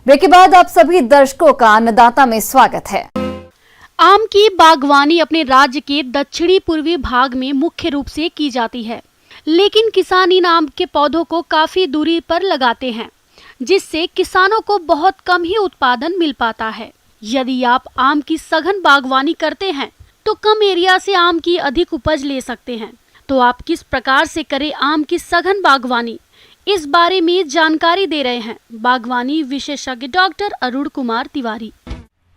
Break के बाद आप सभी दर्शकों का अन्नदाता में स्वागत है। आम की बागवानी अपने राज्य के दक्षिणी पूर्वी भाग में मुख्य रूप से की जाती है, लेकिन किसान इन आम के पौधों को काफी दूरी पर लगाते हैं, जिससे किसानों को बहुत कम ही उत्पादन मिल पाता है। यदि आप आम की सघन बागवानी करते हैं तो कम एरिया से आम की अधिक उपज ले सकते हैं। तो आप किस प्रकार से करें आम की सघन बागवानी, इस बारे में जानकारी दे रहे हैं बागवानी विशेषज्ञ डॉक्टर अरुण कुमार तिवारी।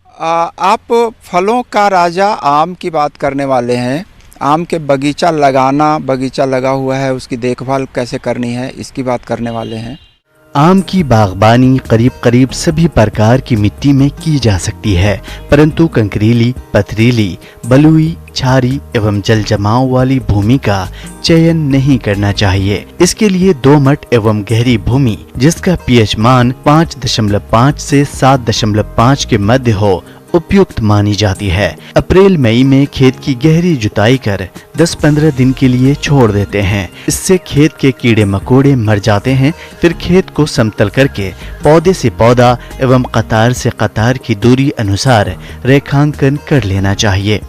आप फलों का राजा आम की बात करने वाले हैं। आम के बगीचा लगा हुआ है, उसकी देखभाल कैसे करनी है, इसकी बात करने वाले हैं। आम की बागबानी करीब सभी प्रकार की मिट्टी में की जा सकती है, परंतु कंकरीली, पथरीली, बलुई, छारी एवं जल जमाव वाली भूमि का चयन नहीं करना चाहिए। इसके लिए दोमट एवं गहरी भूमि जिसका पीएच मान 5.5 से 7.5 के मध्य हो उपयुक्त मानी जाती है। अप्रैल मई में खेत की गहरी जुताई कर 10-15 दिन के लिए छोड़ देते हैं। इससे खेत के कीड़े मकोड़े मर जाते हैं। फिर खेत को समतल करके पौधे से पौधा एवं कतार से कतार की दूरी अनुसार रेखांकन कर लेना चाहिए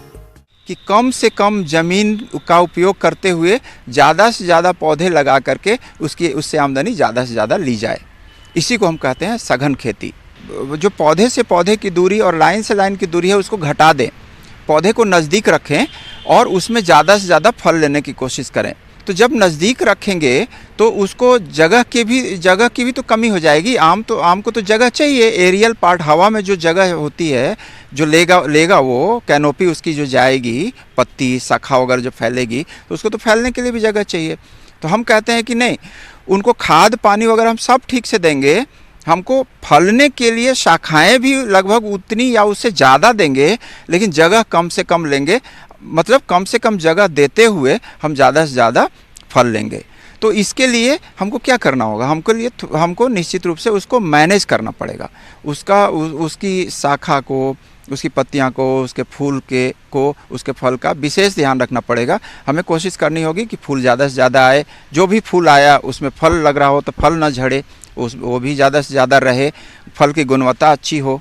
कि कम से कम जमीन का उपयोग करते हुए ज़्यादा से ज़्यादा पौधे लगा करके उससे आमदनी ज़्यादा से ज़्यादा ली जाए। इसी को हम कहते हैं सघन खेती। जो पौधे से पौधे की दूरी और लाइन से लाइन की दूरी है उसको घटा दें, पौधे को नज़दीक रखें और उसमें ज़्यादा से ज़्यादा फल लेने की कोशिश करें। तो जब नज़दीक रखेंगे तो उसको जगह की भी तो कमी हो जाएगी। आम को तो जगह चाहिए। एरियल पार्ट, हवा में जो जगह होती है जो लेगा वो कैनोपी उसकी जो जाएगी, पत्ती शाखा वगैरह जो फैलेगी, तो उसको तो फैलने के लिए भी जगह चाहिए। तो हम कहते हैं कि नहीं, उनको खाद पानी वगैरह हम सब ठीक से देंगे, हमको फलने के लिए शाखाएं भी लगभग उतनी या उससे ज़्यादा देंगे, लेकिन जगह कम से कम लेंगे। मतलब कम से कम जगह देते हुए हम ज़्यादा से ज़्यादा फल लेंगे। तो इसके लिए हमको क्या करना होगा? हमको निश्चित रूप से उसको मैनेज करना पड़ेगा। उसकी शाखा को, उसकी पत्तियां को, उसके फूल को, उसके फल का विशेष ध्यान रखना पड़ेगा। हमें कोशिश करनी होगी कि फूल ज़्यादा से ज़्यादा आए। जो भी फूल आया उसमें फल लग रहा हो तो फल न झड़े, वो भी ज़्यादा से ज़्यादा रहे, फल की गुणवत्ता अच्छी हो।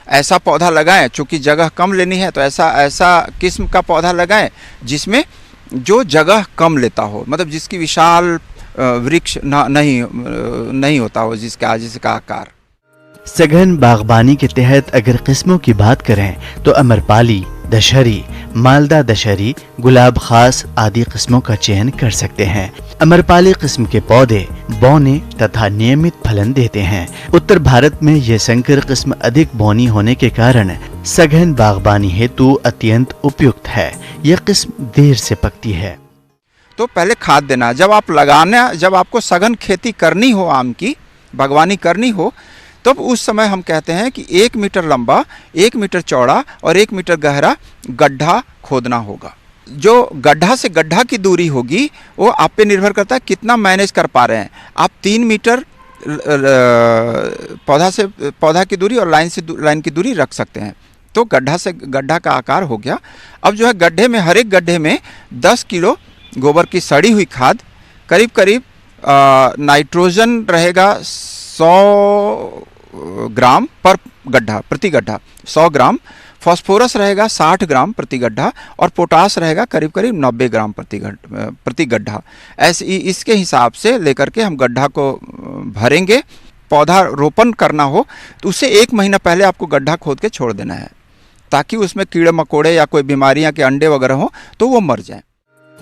ऐसा पौधा लगाएं, चूँकि जगह कम लेनी है तो ऐसा किस्म का पौधा लगाएं जिसमें जो जगह कम लेता हो, मतलब जिसकी विशाल वृक्ष नहीं होता हो, जिसका आकार। सघन बागबानी के तहत अगर किस्मों की बात करें तो अमरपाली, दशहरी, मालदा दशहरी, गुलाब खास आदि किस्मों का चयन कर सकते हैं। अमरपाली किस्म के पौधे बौने तथा नियमित फलन देते हैं। उत्तर भारत में यह संकर किस्म अधिक बौनी होने के कारण सघन बागबानी हेतु अत्यंत उपयुक्त है। यह किस्म देर से पकती है। तो पहले खाद देना। जब आपको सघन खेती करनी हो, आम की बागवानी करनी हो, तब उस समय हम कहते हैं कि 1 मीटर लंबा, 1 मीटर चौड़ा और 1 मीटर गहरा गड्ढा खोदना होगा। जो गड्ढा से गड्ढा की दूरी होगी वो आप पे निर्भर करता है कितना मैनेज कर पा रहे हैं। आप 3 मीटर पौधा से पौधा की दूरी और लाइन से लाइन की दूरी रख सकते हैं। तो गड्ढा से गड्ढा का आकार हो गया। अब जो है गड्ढे में, हर एक गड्ढे में 10 किलो गोबर की सड़ी हुई खाद, करीब नाइट्रोजन रहेगा 100 ग्राम पर गड्ढा, प्रति गड्ढा 100 ग्राम, फास्फोरस रहेगा 60 ग्राम प्रति गड्ढा और पोटास रहेगा करीब 90 ग्राम प्रति गड्ढा। ऐसे इसके हिसाब से लेकर के हम गड्ढा को भरेंगे। पौधा रोपण करना हो तो उससे 1 महीना पहले आपको गड्ढा खोद के छोड़ देना है, ताकि उसमें कीड़े मकोड़े या कोई बीमारियां के अंडे वगैरह हो तो वो मर जाएं।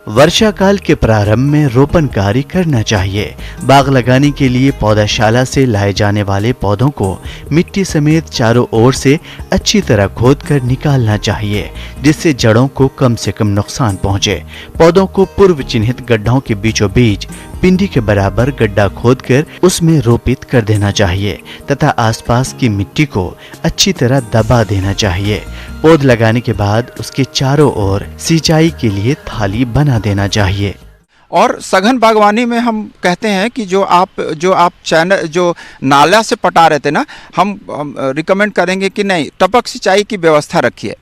वर्षा काल के प्रारंभ में रोपण कार्य करना चाहिए। बाग लगाने के लिए पौधाशाला से लाए जाने वाले पौधों को मिट्टी समेत चारों ओर से अच्छी तरह खोदकर निकालना चाहिए, जिससे जड़ों को कम से कम नुकसान पहुंचे। पौधों को पूर्व चिन्हित गड्ढों के बीचों बीच पिंडी के बराबर गड्ढा खोदकर उसमें रोपित कर देना चाहिए तथा आसपास की मिट्टी को अच्छी तरह दबा देना चाहिए। पौध लगाने के बाद उसके चारों ओर सिंचाई के लिए थाली बना देना चाहिए। और सघन बागवानी में हम कहते हैं कि जो आप नाला से पटा रहे थे ना, हम रिकमेंड करेंगे कि नहीं, टपक सिंचाई की व्यवस्था रखिए।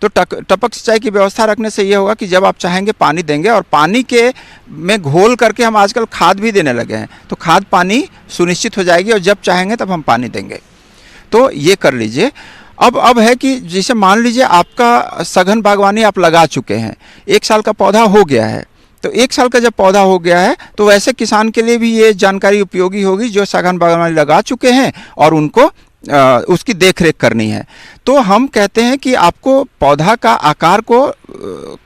तो टपक सिंचाई की व्यवस्था रखने से ये होगा कि जब आप चाहेंगे पानी देंगे, और पानी के में घोल करके हम आजकल खाद भी देने लगे हैं, तो खाद पानी सुनिश्चित हो जाएगी और जब चाहेंगे तब हम पानी देंगे। तो ये कर लीजिए। अब है कि जैसे मान लीजिए आपका सघन बागवानी आप लगा चुके हैं, 1 साल का पौधा हो गया है, तो 1 साल का जब पौधा हो गया है तो वैसे किसान के लिए भी ये जानकारी उपयोगी होगी जो सघन बागवानी लगा चुके हैं और उनको उसकी देख रेख करनी है। तो हम कहते हैं कि आपको पौधा का आकार को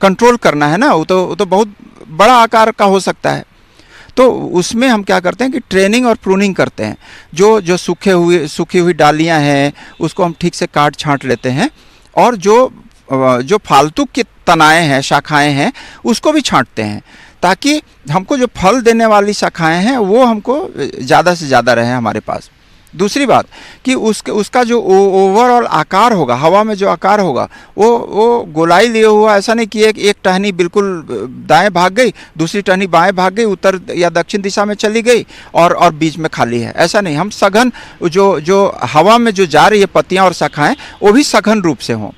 कंट्रोल करना है ना, वो तो बहुत बड़ा आकार का हो सकता है। तो उसमें हम क्या करते हैं कि ट्रेनिंग और प्रूनिंग करते हैं। जो सूखी हुई डालियां हैं उसको हम ठीक से काट छांट लेते हैं, और जो फालतू की तनाएं हैं, शाखाएं हैं, उसको भी छांटते हैं, ताकि हमको जो फल देने वाली शाखाएं हैं वो हमको ज़्यादा से ज़्यादा रहे हमारे पास। दूसरी बात कि उसका जो ओवरऑल आकार होगा, हवा में जो आकार होगा वो गोलाई लिए हुआ, ऐसा नहीं कि एक टहनी बिल्कुल दाएं भाग गई, दूसरी टहनी बाएं भाग गई, उत्तर या दक्षिण दिशा में चली गई और बीच में खाली है, ऐसा नहीं। हम सघन जो हवा में जो जा रही है पत्तियां और शाखाएं, वो भी सघन रूप से हों।